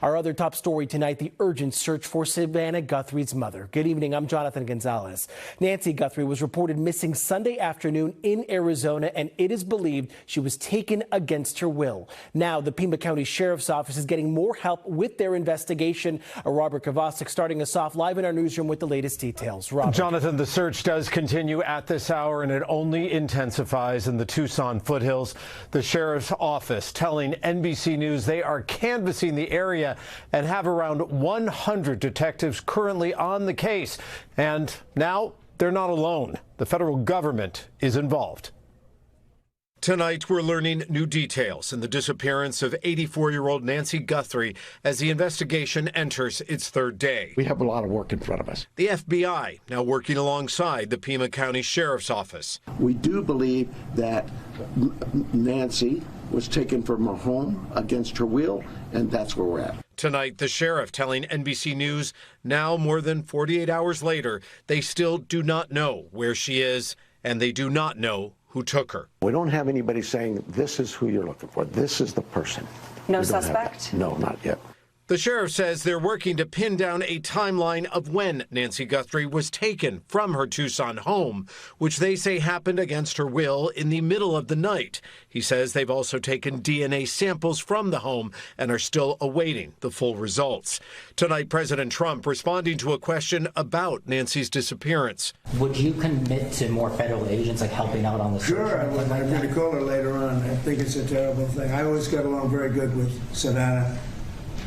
Our other top story tonight, the urgent search for Savannah Guthrie's mother. Good evening, I'm Jonathan Gonzalez. Nancy Guthrie was reported missing Sunday afternoon in Arizona, and it is believed she was taken against her will. Now, the Pima County Sheriff's Office is getting more help with their investigation. Robert Kovacik starting us off live in our newsroom with the latest details. Robert. Jonathan, the search does continue at this hour, and it only intensifies in the Tucson foothills. The Sheriff's Office telling NBC News they are canvassing the area and have around 100 detectives currently on the case. And now they're not alone. The federal government is involved. Tonight, we're learning new details in the disappearance of 84-year-old Nancy Guthrie as the investigation enters its third day. We have a lot of work in front of us. The FBI now working alongside the Pima County Sheriff's Office. We do believe that Nancy was taken from her home against her will, and that's where we're at. Tonight, the sheriff telling NBC News now more than 48 hours later, they still do not know where she is, and they do not know who took her. We don't have anybody saying this is who you're looking for. This is the person. No suspect? No, not yet. The sheriff says they're working to pin down a timeline of when Nancy Guthrie was taken from her Tucson home, which they say happened against her will in the middle of the night. He says they've also taken DNA samples from the home and are still awaiting the full results. Tonight, President Trump responding to a question about Nancy's disappearance. Would you commit to more federal agents like helping out on the search? Sure, I would. I'm going to call her later on. I think it's a terrible thing. I always got along very good with Savannah.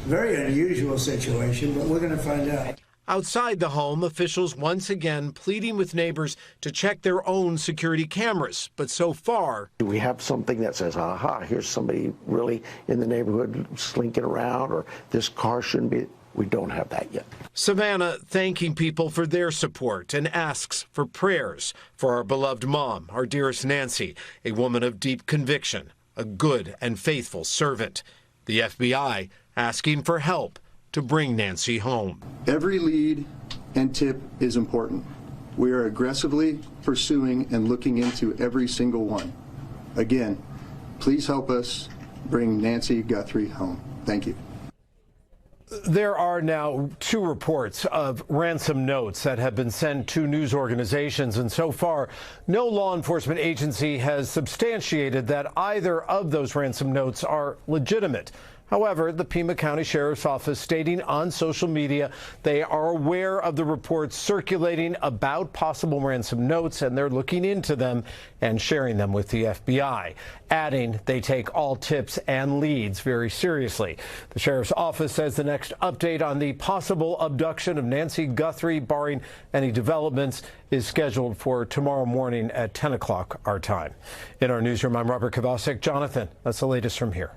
Very unusual situation, but we're going to find out. Outside the home, officials once again pleading with neighbors to check their own security cameras. But so far, Do we have something that says, aha, here's somebody really in the neighborhood slinking around, or this car shouldn't be? We don't have that yet. Savannah thanking people for their support and asks for prayers for our beloved mom, our dearest Nancy, a woman of deep conviction, a good and faithful servant. The FBI asking for help to bring Nancy home. Every lead and tip is important. We are aggressively pursuing and looking into every single one. Again, please help us bring Nancy Guthrie home. Thank you. There are now 2 reports of ransom notes that have been sent to news organizations, and so far, no law enforcement agency has substantiated that either of those ransom notes are legitimate. However, the Pima County Sheriff's Office stating on social media they are aware of the reports circulating about possible ransom notes, and they're looking into them and sharing them with the FBI, adding they take all tips and leads very seriously. The Sheriff's Office says the next update on the possible abduction of Nancy Guthrie, barring any developments, is scheduled for tomorrow morning at 10 o'clock our time. In our newsroom, I'm Robert Kovacik. Jonathan, that's the latest from here.